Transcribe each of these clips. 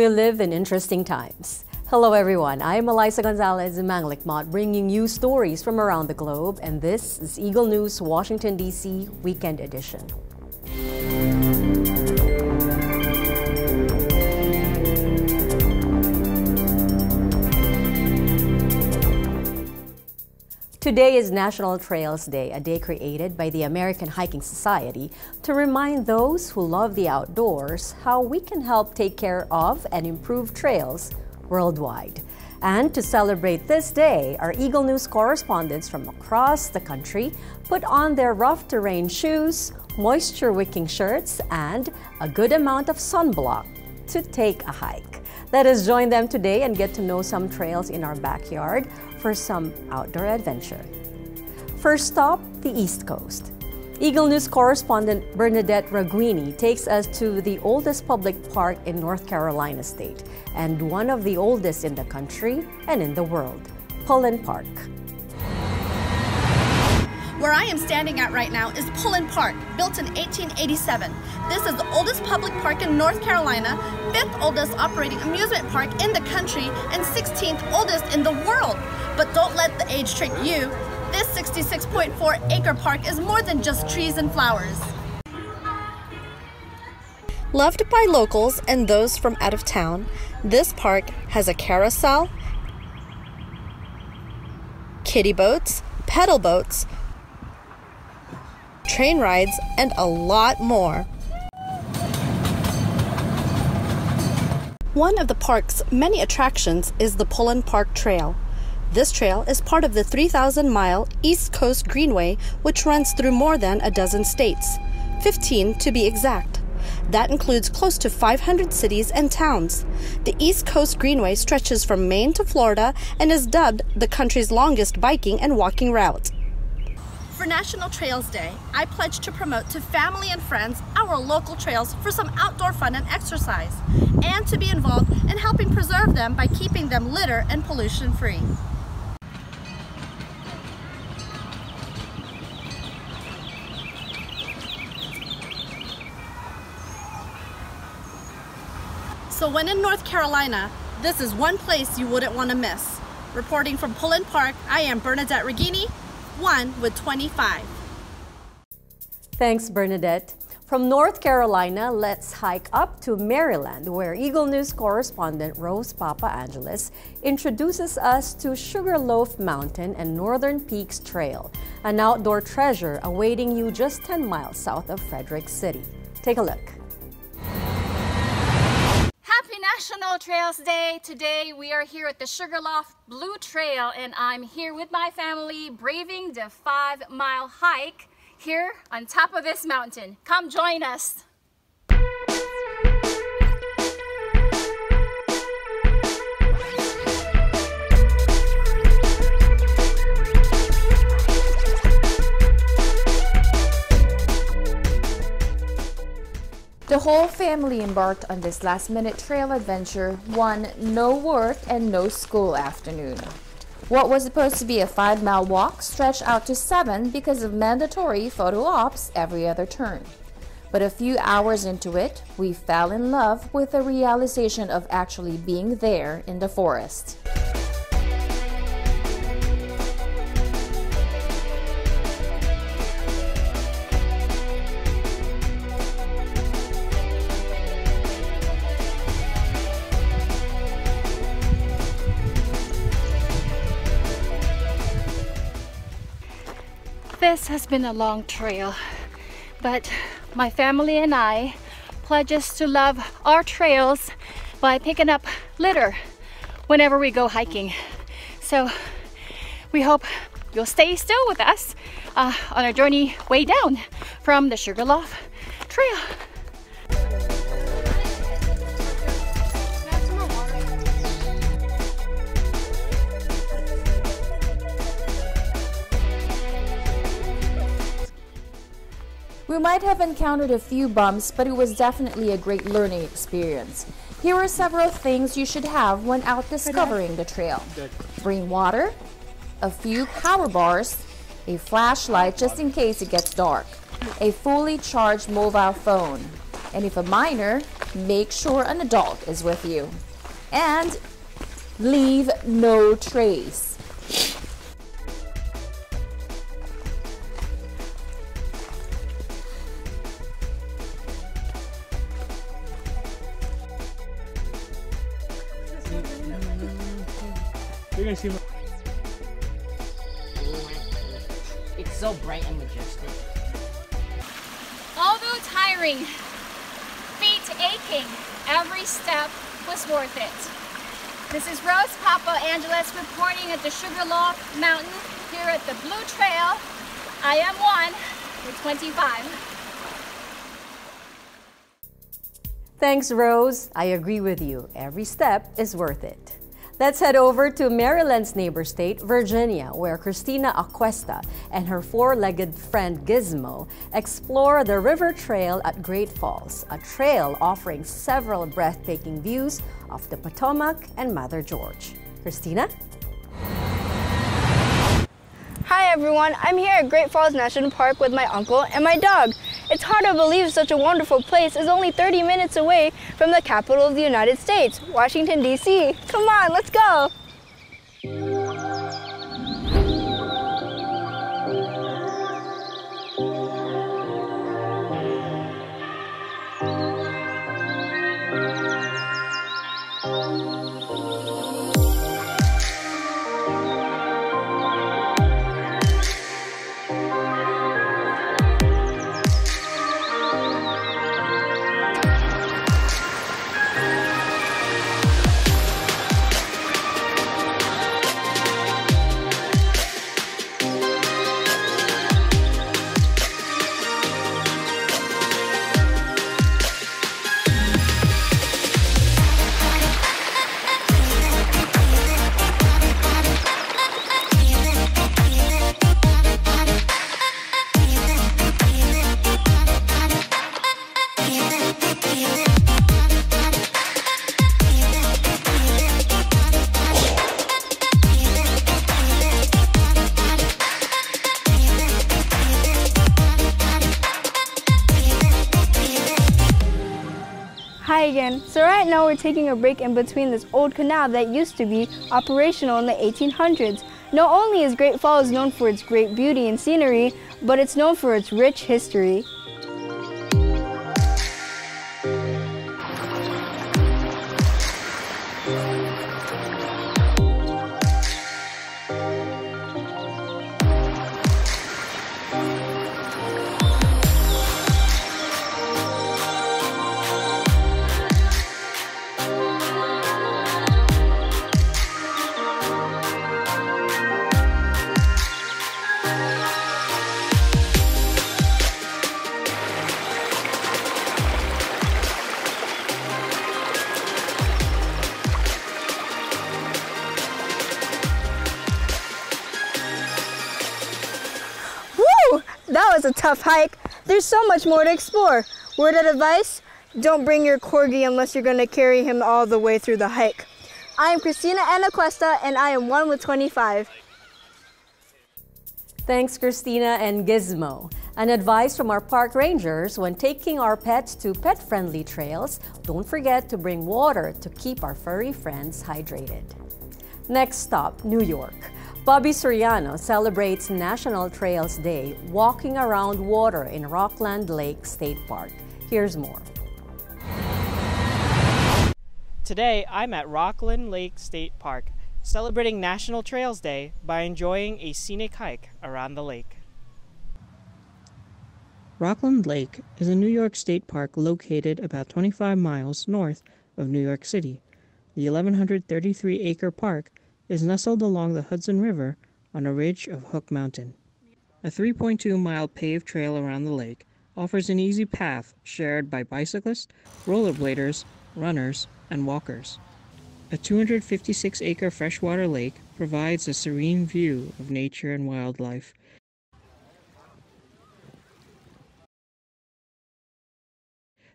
We live in interesting times. Hello everyone, I'm Eliza Gonzalez Manglikmot bringing you stories from around the globe, and this is Eagle News Washington, D.C. Weekend Edition. Today is National Trails Day, a day created by the American Hiking Society to remind those who love the outdoors how we can help take care of and improve trails worldwide. And to celebrate this day, our Eagle News correspondents from across the country put on their rough terrain shoes, moisture-wicking shirts, and a good amount of sunblock to take a hike. Let us join them today and get to know some trails in our backyard for some outdoor adventure. First stop, the East Coast. Eagle News correspondent Bernadette Raguini takes us to the oldest public park in North Carolina State and one of the oldest in the country and in the world, Pullen Park. Where I am standing at right now is Pullen Park, built in 1887. This is the oldest public park in North Carolina, 5th oldest operating amusement park in the country, and 16th oldest in the world. But don't let the age trick you. This 66.4-acre park is more than just trees and flowers. Loved by locals and those from out of town, this park has a carousel, kiddie boats, pedal boats, train rides, and a lot more. One of the park's many attractions is the Pullen Park Trail. This trail is part of the 3,000-mile East Coast Greenway, which runs through more than a dozen states, 15 to be exact. That includes close to 500 cities and towns. The East Coast Greenway stretches from Maine to Florida and is dubbed the country's longest biking and walking route. For National Trails Day, I pledge to promote to family and friends our local trails for some outdoor fun and exercise, and to be involved in helping preserve them by keeping them litter and pollution free. So when in North Carolina, this is one place you wouldn't want to miss. Reporting from Pullen Park, I am Bernadette Raguini, 1 with 25. Thanks, Bernadette. From North Carolina, let's hike up to Maryland, where Eagle News correspondent Rose Papa Angeles introduces us to Sugarloaf Mountain and Northern Peaks Trail, an outdoor treasure awaiting you just 10 miles south of Frederick City. Take a look. Happy National Trails Day! Today we are here at the Sugarloaf Blue Trail, and I'm here with my family braving the 5-mile hike here on top of this mountain. Come join us! The whole family embarked on this last-minute trail adventure one no work and no school afternoon. What was supposed to be a 5-mile walk stretched out to 7 because of mandatory photo ops every other turn. But a few hours into it, we fell in love with the realization of actually being there in the forest. This has been a long trail, but my family and I pledge us to love our trails by picking up litter whenever we go hiking. So we hope you'll stay still with us on our journey way down from the Sugarloaf Trail. We might have encountered a few bumps, but it was definitely a great learning experience. Here are several things you should have when out discovering the trail. Bring water, a few power bars, a flashlight just in case it gets dark, a fully charged mobile phone, and if a minor, make sure an adult is with you. And leave no trace. You're gonna see my... It's so bright and majestic. Although tiring, feet aching, every step was worth it. This is Rose Papa Angeles reporting at the Sugarloaf Mountain here at the Blue Trail. I am one with 25. Thanks, Rose. I agree with you. Every step is worth it. Let's head over to Maryland's neighbor state, Virginia, where Christina Aquesta and her four-legged friend Gizmo explore the river trail at Great Falls, a trail offering several breathtaking views of the Potomac and Mother George. Christina? Hi everyone, I'm here at Great Falls National Park with my uncle and my dog. It's hard to believe such a wonderful place is only 30 minutes away from the capital of the United States, Washington, D.C. Come on, let's go! Hi again. So right now we're taking a break in between this old canal that used to be operational in the 1800s. Not only is Great Falls known for its great beauty and scenery, but it's known for its rich history. That was a tough hike. There's so much more to explore. Word of advice, don't bring your corgi unless you're going to carry him all the way through the hike. I am Christina Anacuesta and I am 1 with 25. Thanks, Christina and Gizmo. An advice from our park rangers: when taking our pets to pet-friendly trails, don't forget to bring water to keep our furry friends hydrated. Next stop, New York. Bobby Soriano celebrates National Trails Day walking around water in Rockland Lake State Park. Here's more. Today, I'm at Rockland Lake State Park, celebrating National Trails Day by enjoying a scenic hike around the lake. Rockland Lake is a New York State Park located about 25 miles north of New York City. The 1,133-acre park is nestled along the Hudson River on a ridge of Hook Mountain. A 3.2-mile paved trail around the lake offers an easy path shared by bicyclists, rollerbladers, runners, and walkers. A 256-acre freshwater lake provides a serene view of nature and wildlife.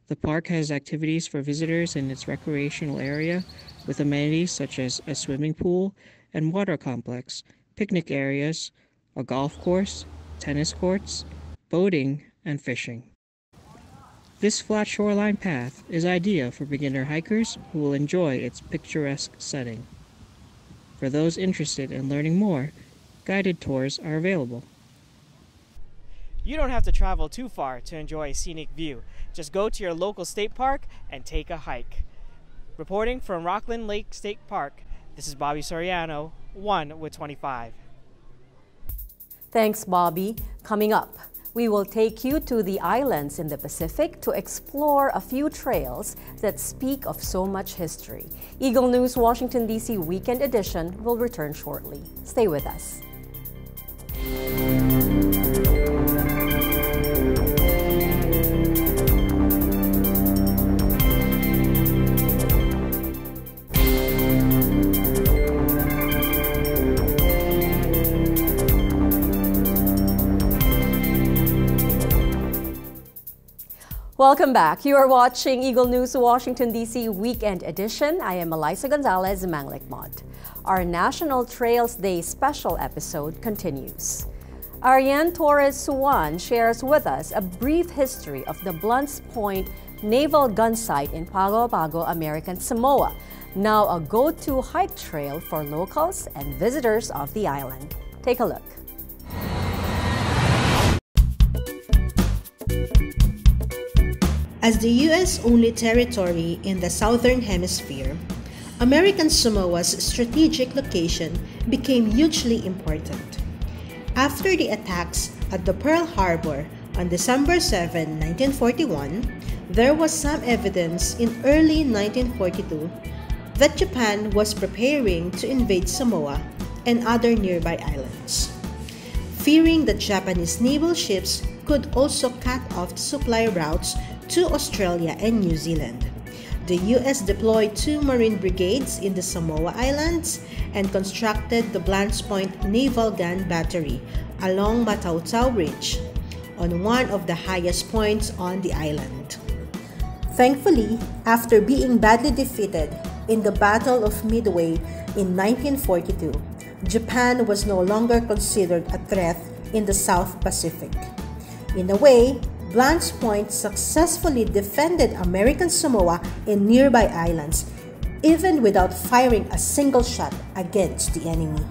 The park has activities for visitors in its recreational area, with amenities such as a swimming pool and water complex, picnic areas, a golf course, tennis courts, boating, and fishing. This flat shoreline path is ideal for beginner hikers who will enjoy its picturesque setting. For those interested in learning more, guided tours are available. You don't have to travel too far to enjoy a scenic view. Just go to your local state park and take a hike. Reporting from Rockland Lake State Park, this is Bobby Soriano, 1 with 25. Thanks, Bobby. Coming up, we will take you to the islands in the Pacific to explore a few trails that speak of so much history. Eagle News Washington, D.C. Weekend Edition will return shortly. Stay with us. Welcome back. You are watching Eagle News Washington, D.C. Weekend Edition. I am Elisa Gonzalez, Manglikmot. Our National Trails Day special episode continues. Ariane Torres-Suwan shares with us a brief history of the Blunt's Point Naval Gun Site in Pago Pago, American Samoa, now a go-to hike trail for locals and visitors of the island. Take a look. As the U.S. only territory in the Southern Hemisphere, American Samoa's strategic location became hugely important. After the attacks at the Pearl Harbor on December 7, 1941, there was some evidence in early 1942 that Japan was preparing to invade Samoa and other nearby islands. Fearing that Japanese naval ships could also cut off supply routes to Australia and New Zealand, the U.S. deployed 2 Marine brigades in the Samoa Islands and constructed the Blunt's Point Naval Gun Battery along Matautau Ridge, on one of the highest points on the island. Thankfully, after being badly defeated in the Battle of Midway in 1942, Japan was no longer considered a threat in the South Pacific. In a way, Blunt's Point successfully defended American Samoa and nearby islands, even without firing a single shot against the enemy.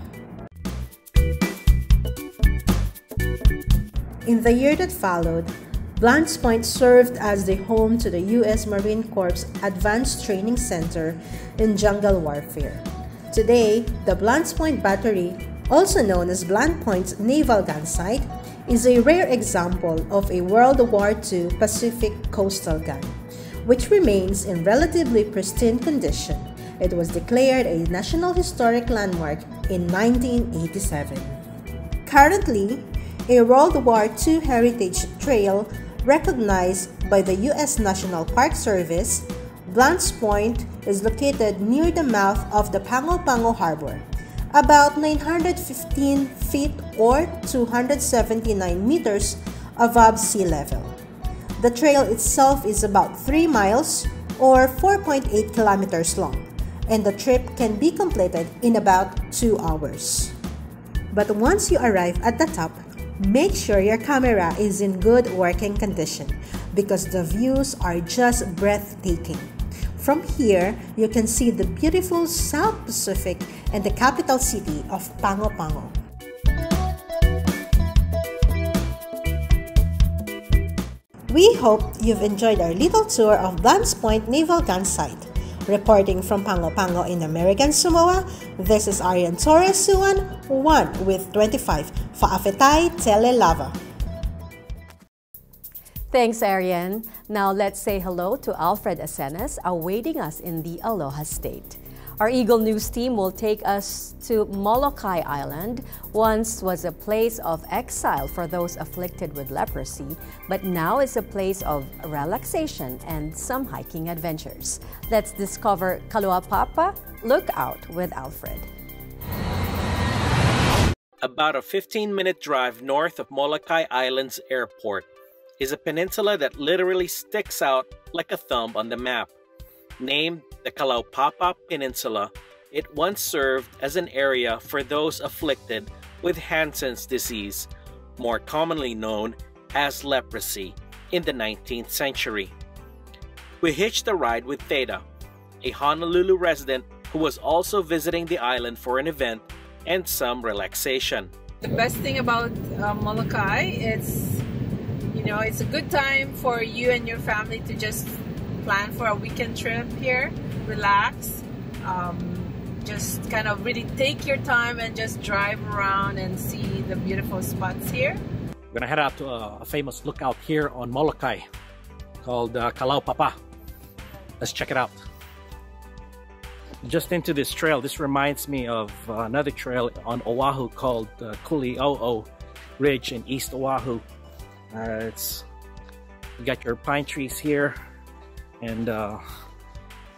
In the year that followed, Blunt's Point served as the home to the U.S. Marine Corps Advanced Training Center in jungle warfare. Today, the Blunt's Point Battery, also known as Blunt Point's Naval Gun Site, is a rare example of a World War II Pacific coastal gun, which remains in relatively pristine condition. It was declared a National Historic Landmark in 1987. Currently, a World War II heritage trail recognized by the U.S. National Park Service, Blunt's Point is located near the mouth of the Pago Pago Harbor, about 915 feet or 279 meters above sea level. The trail itself is about 3 miles or 4.8 kilometers long, and the trip can be completed in about 2 hours. But once you arrive at the top, make sure your camera is in good working condition because the views are just breathtaking. From here, you can see the beautiful South Pacific and the capital city of Pago Pago. We hope you've enjoyed our little tour of Blunt's Point Naval Gun Site. Reporting from Pago Pago in American Samoa, this is Ariane Torres-Suwan, 1 with 25, Faafetai Telelava. Thanks, Ariane. Now let's say hello to Alfred Asenas, awaiting us in the Aloha State. Our Eagle News team will take us to Molokai Island. Once was a place of exile for those afflicted with leprosy, but now is a place of relaxation and some hiking adventures. Let's discover Kaluapapa Lookout with Alfred. About a 15-minute drive north of Molokai Island's airport is a peninsula that literally sticks out like a thumb on the map. Named the Kalaupapa Peninsula, it once served as an area for those afflicted with Hansen's disease, more commonly known as leprosy, in the 19th century. we hitched a ride with Theta, a Honolulu resident who was also visiting the island for an event and some relaxation. The best thing about Molokai, it's a good time for you and your family to just plan for a weekend trip here, relax, just kind of really take your time and just drive around and see the beautiful spots here. We're gonna head out to a famous lookout here on Molokai called Kalaupapa. Let's check it out. Just into this trail, this reminds me of another trail on Oahu called Kuli'o'o Ridge in East Oahu. You got your pine trees here and a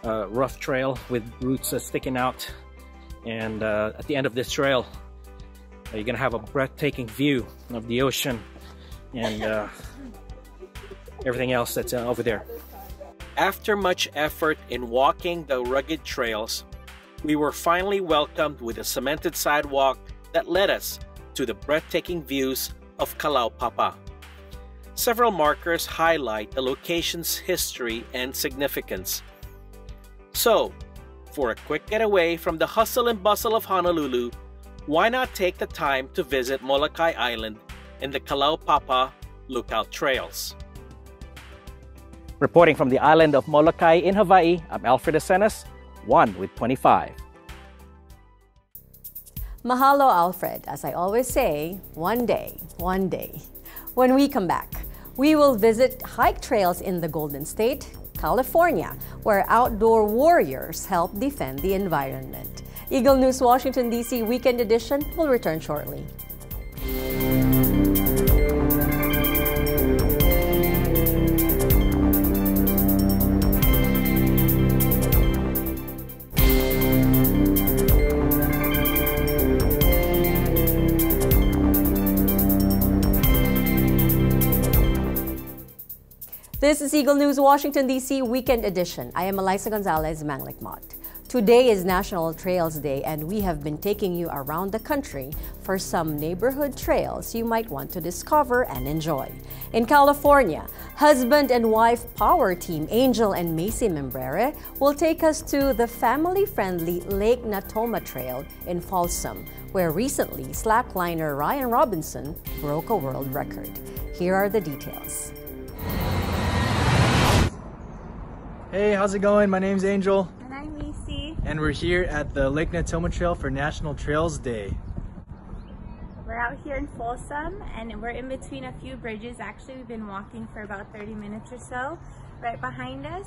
rough trail with roots sticking out, and at the end of this trail you're gonna have a breathtaking view of the ocean and everything else that's over there. After much effort in walking the rugged trails, we were finally welcomed with a cemented sidewalk that led us to the breathtaking views of Kalaupapa. Several markers highlight the location's history and significance. So, for a quick getaway from the hustle and bustle of Honolulu, why not take the time to visit Molokai Island and the Kalaupapa Lookout Trails? Reporting from the island of Molokai in Hawaii, I'm Alfred Asenas, 1 with 25. Mahalo, Alfred. As I always say, one day, one day. When we come back, we will visit hike trails in the Golden State, California, where outdoor warriors help defend the environment. Eagle News Washington, D.C. Weekend Edition will return shortly. This is Eagle News Washington, D.C. Weekend Edition. I am Eliza Gonzalez Manglikmot. Today is National Trails Day, and we have been taking you around the country for some neighborhood trails you might want to discover and enjoy. In California, husband and wife power team Angel and Macy Membrere will take us to the family-friendly Lake Natoma Trail in Folsom, where recently slackliner Ryan Robinson broke a world record. Here are the details. Hey, how's it going? My name's Angel. And I'm Macy. And we're here at the Lake Natoma Trail for National Trails Day. We're out here in Folsom and we're in between a few bridges. Actually, we've been walking for about 30 minutes or so. Right behind us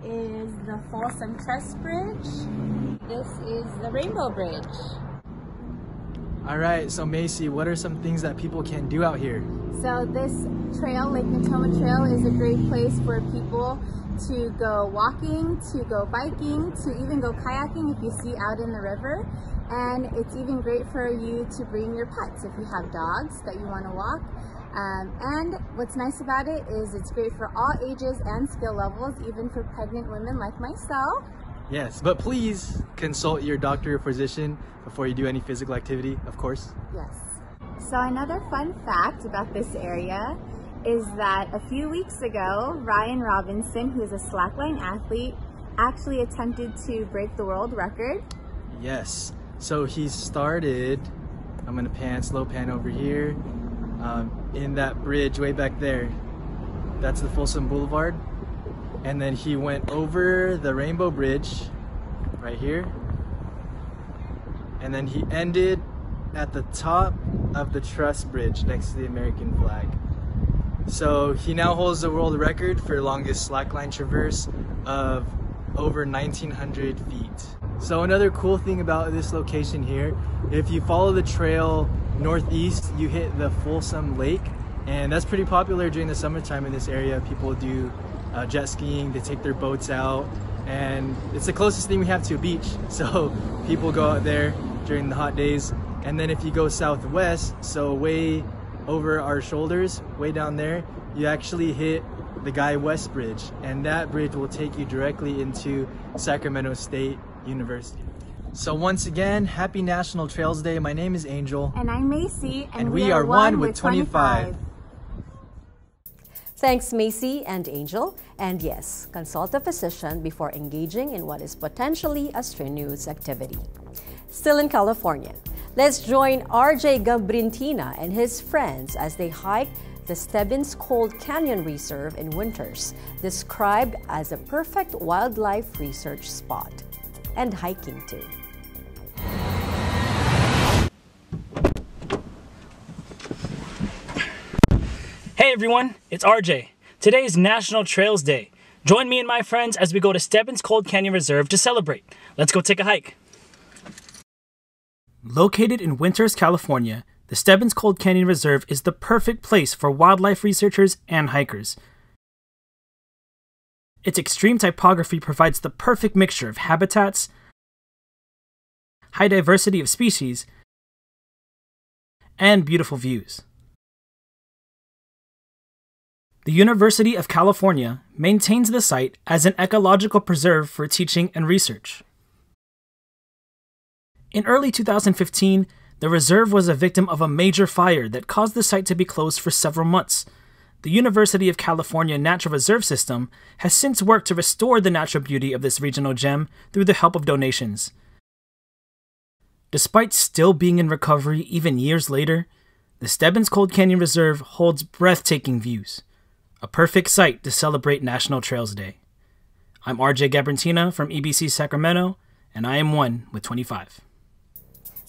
is the Folsom Trust Bridge. This is the Rainbow Bridge. Alright, so Macy, what are some things that people can do out here? So this trail, Lake Natoma Trail, is a great place for people to go walking, to go biking, to even go kayaking if you see out in the river. And it's even great for you to bring your pets if you have dogs that you want to walk. And what's nice about it is it's great for all ages and skill levels, even for pregnant women like myself. Yes, but please consult your doctor or physician before you do any physical activity, of course. Yes. So another fun fact about this area is that a few weeks ago, Ryan Robinson, who's a slackline athlete, actually attempted to break the world record. Yes, so he started, I'm gonna slow pan over here, in that bridge way back there. That's the Folsom Boulevard. And then he went over the Rainbow Bridge right here. And then he ended at the top of the Truss Bridge next to the American flag. So he now holds the world record for longest slackline traverse of over 1,900 feet. So another cool thing about this location here, if you follow the trail northeast, you hit the Folsom Lake, and that's pretty popular during the summertime in this area. People do jet skiing, they take their boats out, and it's the closest thing we have to a beach. So people go out there during the hot days. And then if you go southwest, so way over our shoulders, way down there, you actually hit the Guy West Bridge, and that bridge will take you directly into Sacramento State University. So once again, happy National Trails Day. My name is Angel. And I'm Macy. And we are 1 with 25. Thanks, Macy and Angel. And yes, consult a physician before engaging in what is potentially a strenuous activity. Still in California, let's join RJ Gabrintina and his friends as they hike the Stebbins Cold Canyon Reserve in Winters, described as a perfect wildlife research spot. And hiking too. Hey everyone, it's RJ. Today is National Trails Day. Join me and my friends as we go to Stebbins Cold Canyon Reserve to celebrate. Let's go take a hike. Located in Winters, California, the Stebbins Cold Canyon Reserve is the perfect place for wildlife researchers and hikers. Its extreme topography provides the perfect mixture of habitats, high diversity of species, and beautiful views. The University of California maintains the site as an ecological preserve for teaching and research. In early 2015, the reserve was a victim of a major fire that caused the site to be closed for several months. The University of California Natural Reserve System has since worked to restore the natural beauty of this regional gem through the help of donations. Despite still being in recovery even years later, the Stebbins Cold Canyon Reserve holds breathtaking views. A perfect site to celebrate National Trails Day. I'm RJ Gabrintina from EBC Sacramento, and I am 1 with 25.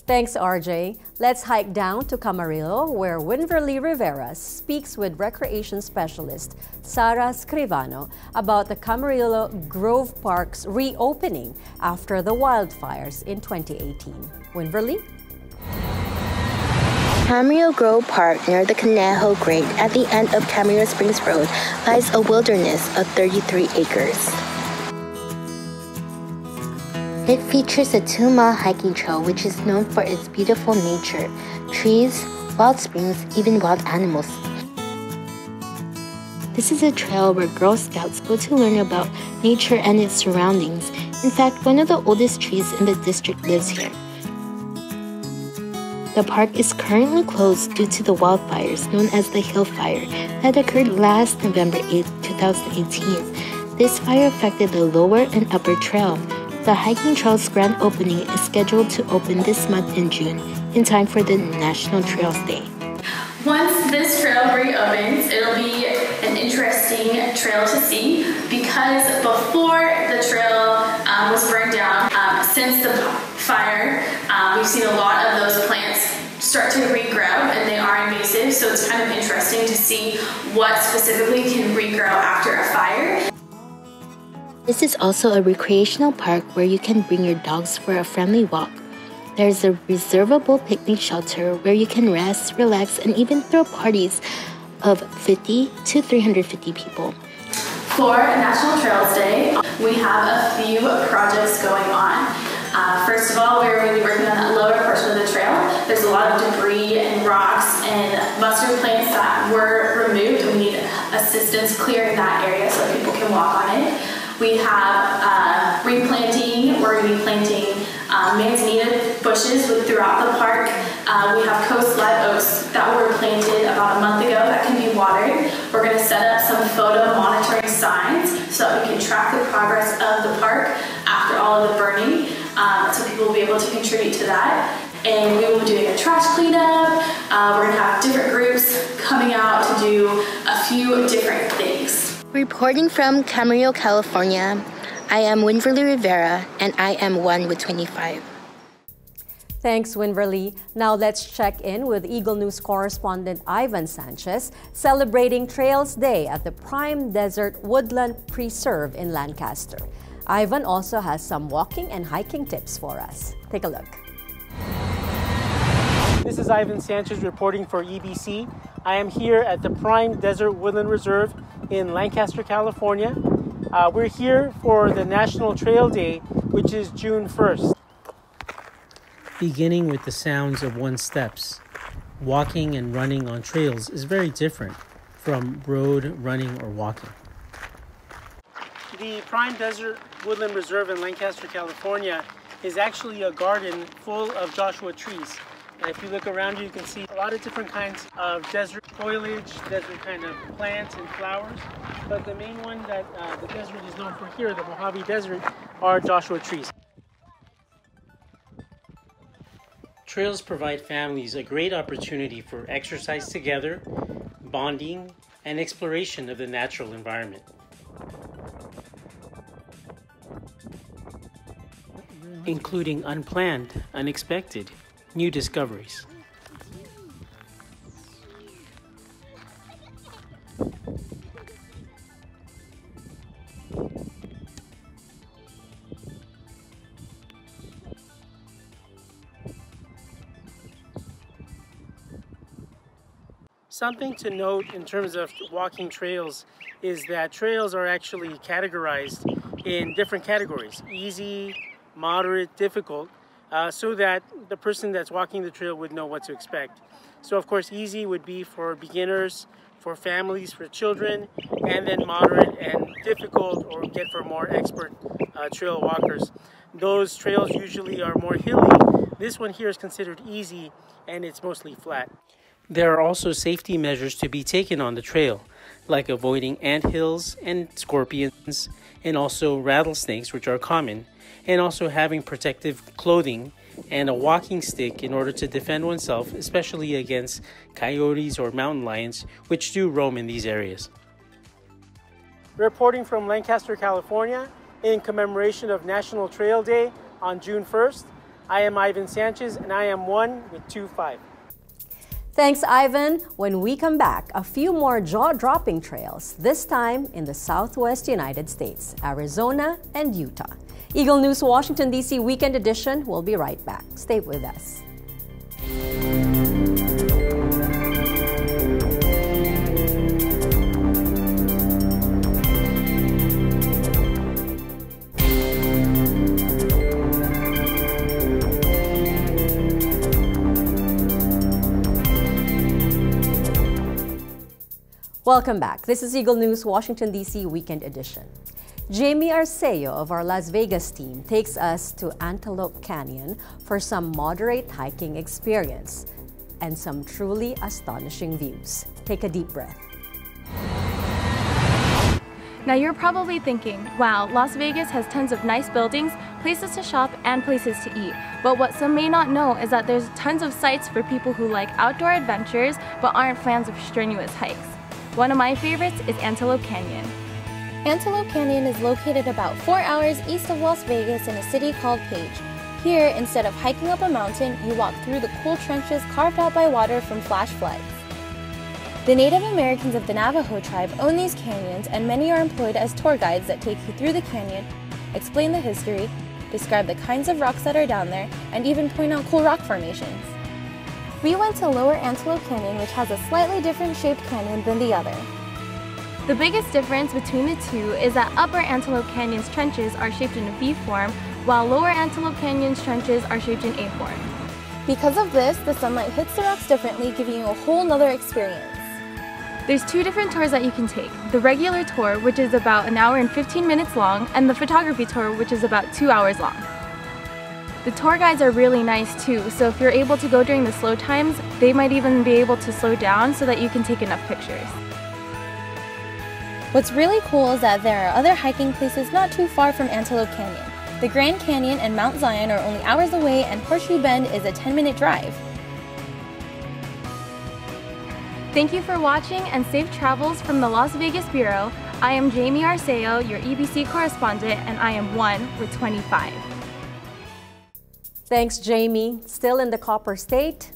Thanks, RJ. Let's hike down to Camarillo, where Winverly Rivera speaks with recreation specialist Sara Scrivano about the Camarillo Grove Park's reopening after the wildfires in 2018. Winverly? Camarillo Grove Park near the Conejo Grade at the end of Camarillo Springs Road lies a wilderness of 33 acres. It features a 2-mile hiking trail which is known for its beautiful nature, trees, wild springs, even wild animals. This is a trail where Girl Scouts go to learn about nature and its surroundings. In fact, one of the oldest trees in the district lives here. The park is currently closed due to the wildfires known as the Hill Fire that occurred last November 8, 2018. This fire affected the lower and upper trail. The hiking trail's grand opening is scheduled to open this month in June, in time for the National Trails Day. Once this trail reopens, it'll be an interesting trail to see because before the trail was burned down, since the fire, we've seen a lot of those plants start to regrow, and they are invasive, so it's kind of interesting to see what specifically can regrow after a fire. This is also a recreational park where you can bring your dogs for a friendly walk. There's a reservable picnic shelter where you can rest, relax, and even throw parties of 50 to 350 people. For National Trails Day, we have a few projects going on. First of all, we're going to be working on that lower portion of the trail. There's a lot of debris and rocks and mustard plants that were removed, and we need assistance clearing that area so people can walk on it. We have replanting. We're going to be planting manzanita bushes throughout the park. We have coast live oaks that were planted about a month ago that can be watered. We're going to set up some photo monitoring signs so that we can track the progress of the park after all of the burning, so people will be able to contribute to that. And we will be doing a trash cleanup. We're going to have different groups coming out to do a few different things. Reporting from Camarillo, California, I am Winverly Rivera, and I am 1 with 25. Thanks, Winverly. Now let's check in with Eagle News correspondent Ivan Sanchez, celebrating Trails Day at the Prime Desert Woodland Preserve in Lancaster. Ivan also has some walking and hiking tips for us. Take a look. This is Ivan Sanchez reporting for EBC. I am here at the Prime Desert Woodland Reserve in Lancaster, California. We're here for the National Trail Day, which is June 1st. Beginning with the sounds of one's steps, walking and running on trails is very different from road running or walking. The Prime Desert Woodland Reserve in Lancaster, California is actually a garden full of Joshua trees. And if you look around you, you can see a lot of different kinds of desert foliage, desert kind of plants and flowers. But the main one that the desert is known for here, the Mojave Desert, are Joshua trees. Trails provide families a great opportunity for exercise together, bonding, and exploration of the natural environment. Including unplanned, unexpected, new discoveries. Something to note in terms of walking trails is that trails are actually categorized in different categories: easy, moderate, difficult, so that the person that's walking the trail would know what to expect. So of course easy would be for beginners, for families, for children, and then moderate and difficult or get for more expert trail walkers. Those trails usually are more hilly. This one here is considered easy and it's mostly flat. There are also safety measures to be taken on the trail, like avoiding anthills and scorpions, and also rattlesnakes, which are common, and also having protective clothing and a walking stick in order to defend oneself, especially against coyotes or mountain lions, which do roam in these areas. Reporting from Lancaster, California, in commemoration of National Trail Day on June 1st, I am Ivan Sanchez, and I am 1 with 2-5. Thanks, Ivan. When we come back, a few more jaw-dropping trails, this time in the Southwest United States, Arizona and Utah. Eagle News Washington, D.C. Weekend Edition will be right back. Stay with us. Welcome back. This is Eagle News Washington, D.C. Weekend Edition. Jamie Arceo of our Las Vegas team takes us to Antelope Canyon for some moderate hiking experience and some truly astonishing views. Take a deep breath. Now you're probably thinking, wow, Las Vegas has tons of nice buildings, places to shop, and places to eat. But what some may not know is that there's tons of sites for people who like outdoor adventures but aren't fans of strenuous hikes. One of my favorites is Antelope Canyon. Antelope Canyon is located about 4 hours east of Las Vegas in a city called Page. Here, instead of hiking up a mountain, you walk through the cool trenches carved out by water from flash floods. The Native Americans of the Navajo tribe own these canyons, and many are employed as tour guides that take you through the canyon, explain the history, describe the kinds of rocks that are down there, and even point out cool rock formations. We went to Lower Antelope Canyon, which has a slightly different shaped canyon than the other. The biggest difference between the two is that Upper Antelope Canyon's trenches are shaped in a V form, while Lower Antelope Canyon's trenches are shaped in A form. Because of this, the sunlight hits the rocks differently, giving you a whole nother experience. There's two different tours that you can take. The regular tour, which is about 1 hour and 15 minutes long, and the photography tour, which is about 2 hours long. The tour guides are really nice too, so if you're able to go during the slow times, they might even be able to slow down so that you can take enough pictures. What's really cool is that there are other hiking places not too far from Antelope Canyon. The Grand Canyon and Mount Zion are only hours away, and Horseshoe Bend is a 10-minute drive. Thank you for watching and safe travels from the Las Vegas Bureau. I am Jamie Arceo, your EBC correspondent, and I am 1 with 25. Thanks, Jamie. Still in the Copper State,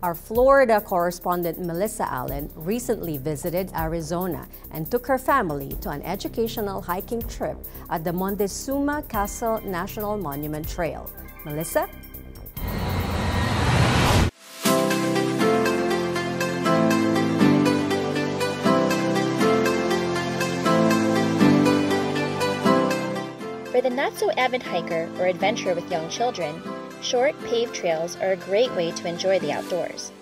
our Florida correspondent Melissa Allen recently visited Arizona and took her family to an educational hiking trip at the Montezuma Castle National Monument Trail. Melissa? For the not-so-avid hiker or adventurer with young children, short, paved trails are a great way to enjoy the outdoors.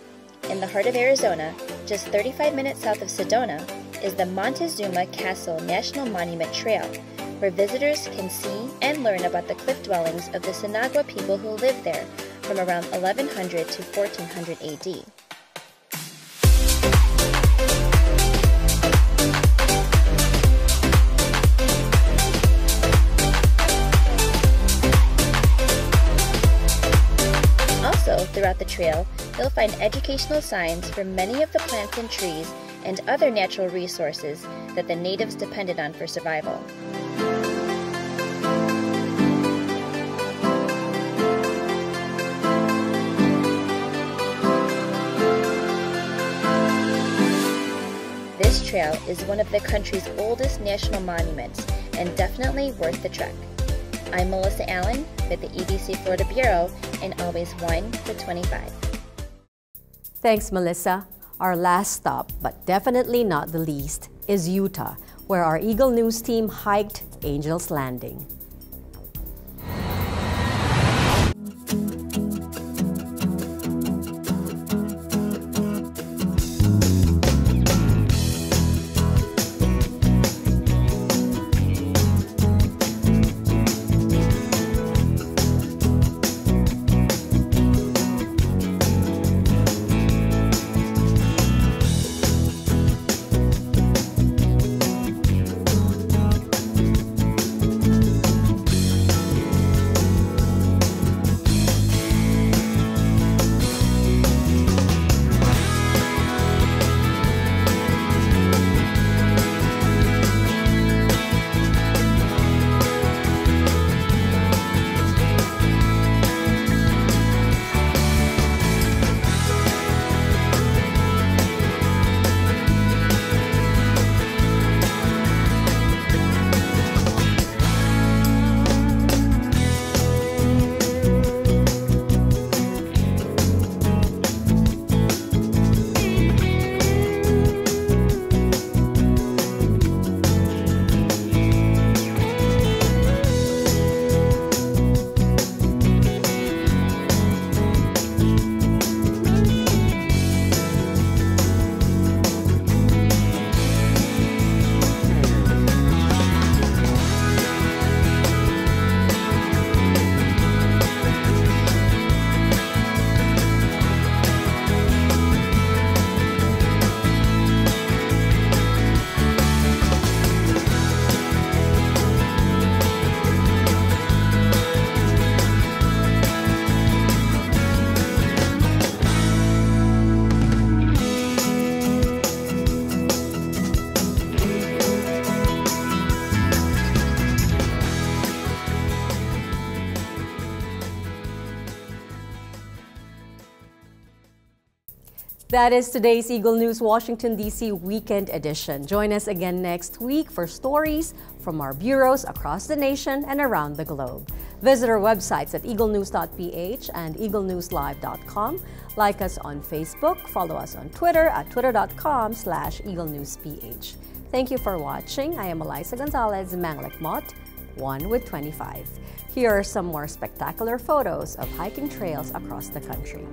In the heart of Arizona, just 35 minutes south of Sedona, is the Montezuma Castle National Monument Trail, where visitors can see and learn about the cliff dwellings of the Sinagua people who lived there from around 1100 to 1400 AD. Also, throughout the trail, you'll find educational signs for many of the plants and trees and other natural resources that the natives depended on for survival. This trail is one of the country's oldest national monuments and definitely worth the trek. I'm Melissa Allen with the EBC Florida Bureau and always 1 to 25. Thanks, Melissa. Our last stop, but definitely not the least, is Utah, where our Eagle News team hiked Angel's Landing. That is today's Eagle News Washington, D.C. Weekend Edition. Join us again next week for stories from our bureaus across the nation and around the globe. Visit our websites at eaglenews.ph and eaglenewslive.com. Like us on Facebook, follow us on Twitter at twitter.com/eaglenewsph. Thank you for watching. I am Eliza Gonzalez, Manglik Mott, 1 with 25. Here are some more spectacular photos of hiking trails across the country.